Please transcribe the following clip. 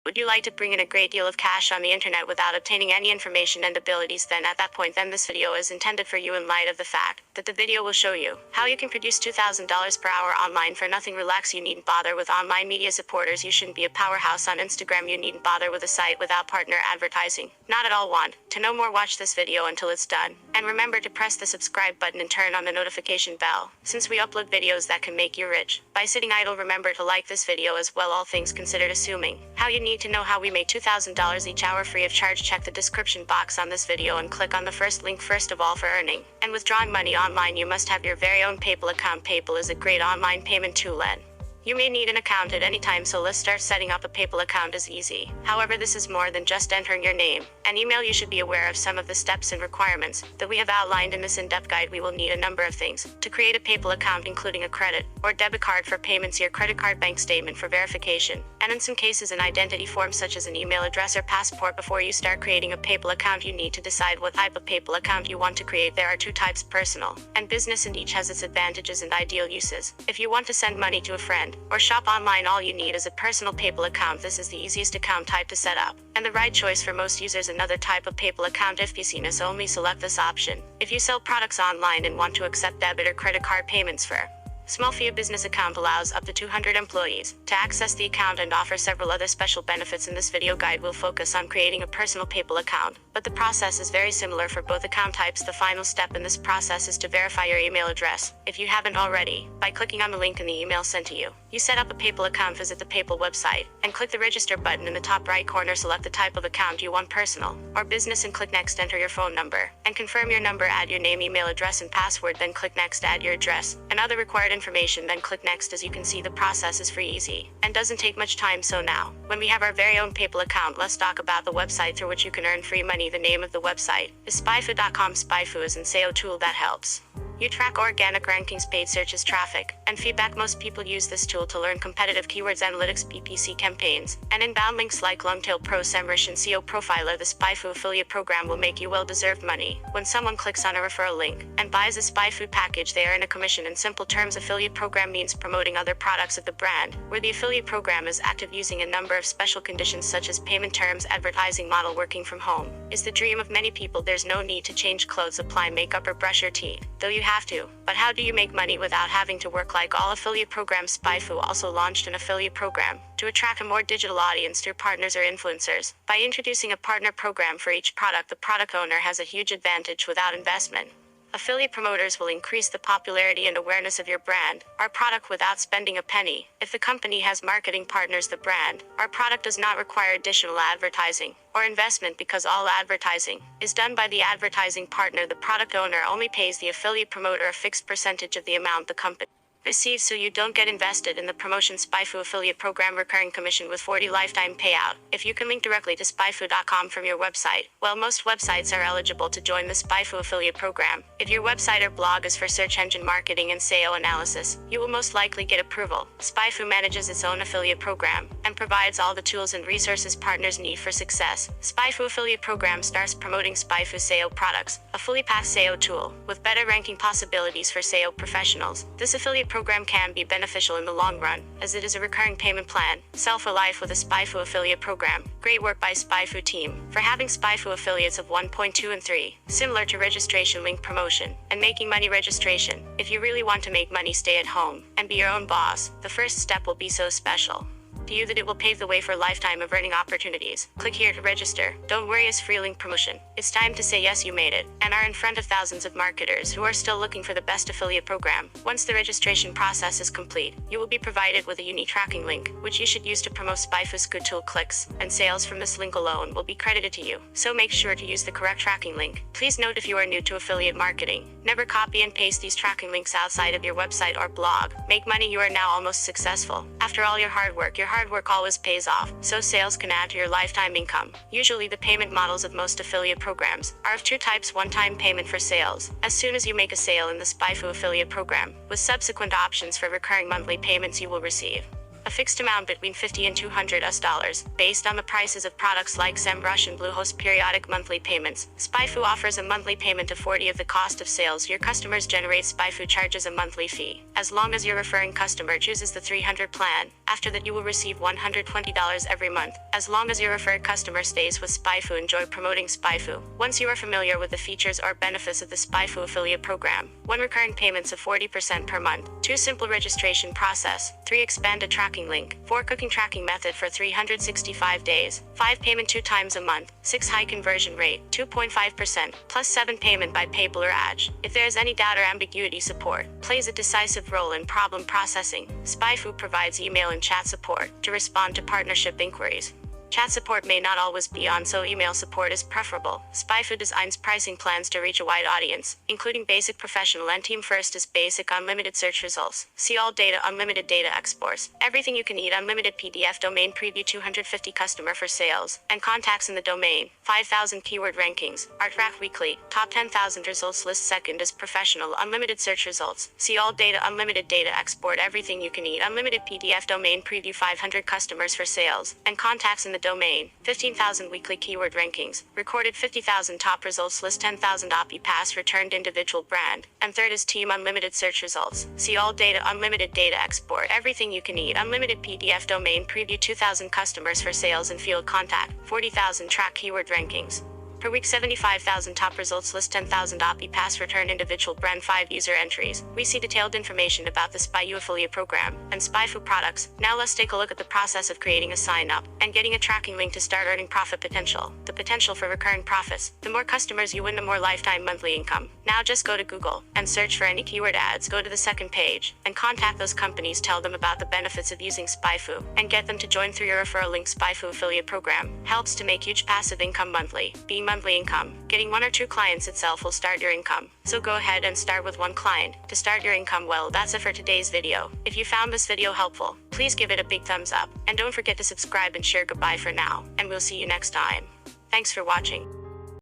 Would you like to bring in a great deal of cash on the internet without obtaining any information and abilities? Then at that point, this video is intended for you in light of the fact that the video will show you how you can produce $2,000 per hour online for nothing. Relax, you needn't bother with online media supporters. You shouldn't be a powerhouse on Instagram. You needn't bother with a site without partner advertising. Not at all. Want to know more? Watch this video until it's done. And remember to press the subscribe button and turn on the notification bell, since we upload videos that can make you rich by sitting idle. Remember to like this video as well, all things considered. Assuming how you need to know how we make $2,000 each hour free of charge, check the description box on this video and click on the first link. First of all, for earning and withdrawing money online, you must have your very own PayPal account. PayPal is a great online payment tool, and you may need an account at any time, so let's start. Setting up a PayPal account is easy. However, this is more than just entering your name and email. You should be aware of some of the steps and requirements that we have outlined in this in-depth guide. We will need a number of things to create a PayPal account, including a credit or debit card for payments, your credit card, bank statement for verification, and in some cases an identity form such as an email address or passport. Before you start creating a PayPal account, you need to decide what type of PayPal account you want to create. There are two types, personal and business, and each has its advantages and ideal uses. If you want to send money to a friend or shop online, all you need is a personal PayPal account. This is the easiest account type to set up and the right choice for most users. Another type of PayPal account, if business only, select this option if you sell products online and want to accept debit or credit card payments for small fee. A business account allows up to 200 employees to access the account and offers several other special benefits. In this video guide, we'll focus on creating a personal PayPal account, but the process is very similar for both account types. The final step in this process is to verify your email address, if you haven't already, by clicking on the link in the email sent to you. You set up a PayPal account, visit the PayPal website, and click the register button in the top right corner. Select the type of account you want, personal or business, and click next. Enter your phone number and confirm your number. Add your name, email address, and password, then click next. Add your address and other required information, then click next. As you can see, the process is free, easy, and doesn't take much time. So now, when we have our very own PayPal account, let's talk about the website through which you can earn free money. The name of the website is spyfu.com. Spyfu is an SEO tool that helps you track organic rankings, paid searches, traffic, and feedback. Most people use this tool to learn competitive keywords analytics, PPC campaigns, and inbound links like Longtail Pro, SEMrush, and SEO Profiler. The Spyfu affiliate program will make you well-deserved money. When someone clicks on a referral link and buys a Spyfu package, they earn a commission. In simple terms, affiliate program means promoting other products of the brand, where the affiliate program is active, using a number of special conditions such as payment terms, advertising model. Working from home is the dream of many people. There's no need to change clothes, apply makeup, or brush your teeth, though you have to. But how do you make money without having to work? Like all affiliate programs, Spyfu also launched an affiliate program to attract a more digital audience through partners or influencers. By introducing a partner program for each product, the product owner has a huge advantage without investment. Affiliate promoters will increase the popularity and awareness of your brand or product without spending a penny. If the company has marketing partners, the brand or product does not require additional advertising or investment, because all advertising is done by the advertising partner. The product owner only pays the affiliate promoter a fixed percentage of the amount the company receives, so you don't get invested in the promotion. Spyfu affiliate program, recurring commission with 40 lifetime payout. If you can link directly to spyfu.com from your website, well, most websites are eligible to join the Spyfu affiliate program. If your website or blog is for search engine marketing and SEO analysis, you will most likely get approval. Spyfu manages its own affiliate program and provides all the tools and resources partners need for success. Spyfu affiliate program starts promoting Spyfu SEO products, a fully packed SEO tool with better ranking possibilities for SEO professionals. This affiliate program can be beneficial in the long run, as it is a recurring payment plan. Sell for life with a Spyfu affiliate program. Great work by Spyfu team for having Spyfu affiliates of 1.2 and 3, similar to registration, link promotion, and making money registration. If you really want to make money, stay at home and be your own boss, the first step will be so special to you that it will pave the way for a lifetime of earning opportunities. Click here to register. Don't worry, it's free link promotion. It's time to say yes, you made it, and are in front of thousands of marketers who are still looking for the best affiliate program. Once the registration process is complete, you will be provided with a unique tracking link, which you should use to promote Spyfu's good tool. Clicks and sales from this link alone will be credited to you, so make sure to use the correct tracking link. Please note, if you are new to affiliate marketing, never copy and paste these tracking links outside of your website or blog. Make money, you are now almost successful. After all your hard work always pays off, so sales can add to your lifetime income. Usually the payment models of most affiliate programs are of two types: one-time payment for sales, as soon as you make a sale in the Spyfu affiliate program, with subsequent options for recurring monthly payments you will receive a fixed amount between $50 and $200 based on the prices of products like SEMrush and Bluehost. Periodic monthly payments. SpyFu offers a monthly payment of 40% of the cost of sales your customers generate. SpyFu charges a monthly fee as long as your referring customer chooses the 300 plan. After that, you will receive $120 every month as long as your referred customer stays with SpyFu. Enjoy promoting SpyFu. Once you are familiar with the features or benefits of the SpyFu affiliate program: 1. Recurring payments of 40% per month. 2. Simple registration process. 3. Expanded tracking link. 4. Cooking tracking method for 365 days. 5. Payment 2 times a month. 6. High conversion rate, 2.5%, plus 7. Payment by PayPal or AJ. If there is any doubt or ambiguity, support plays a decisive role in problem processing. SpyFu provides email and chat support to respond to partnership inquiries. Chat support may not always be on, so email support is preferable. SpyFu designs pricing plans to reach a wide audience, including basic, professional, and team. First is basic: unlimited search results. See all data, unlimited data exports, everything you can eat, unlimited PDF domain preview, 250 customer for sales and contacts in the domain, 5,000 keyword rankings, art rack weekly, top 10,000 results list. Second is professional: unlimited search results. See all data, unlimited data export, everything you can eat, unlimited PDF domain preview, 500 customers for sales and contacts in the domain, 15,000 weekly keyword rankings, recorded 50,000 top results list, 10,000 OPI pass returned individual brand. And third is team: unlimited search results. See all data, unlimited data export, everything you can eat, unlimited PDF domain preview, 2,000 customers for sales and field contact, 40,000 track keyword rankings. Per week, 75,000 top results list, 10,000 OPI pass return individual brand, 5 user entries. We see detailed information about the SpyFu affiliate program and SpyFu products. Now let's take a look at the process of creating a sign up and getting a tracking link to start earning profit potential. The potential for recurring profits. The more customers you win, the more lifetime monthly income. Now just go to Google and search for any keyword ads. Go to the second page and contact those companies. Tell them about the benefits of using SpyFu and get them to join through your referral link. SpyFu affiliate program helps to make huge passive income monthly. Monthly income. Getting 1 or 2 clients itself will start your income. So go ahead and start with 1 client to start your income. Well, that's it for today's video. If you found this video helpful, please give it a big thumbs up and don't forget to subscribe and share. Goodbye for now, and we'll see you next time. Thanks for watching.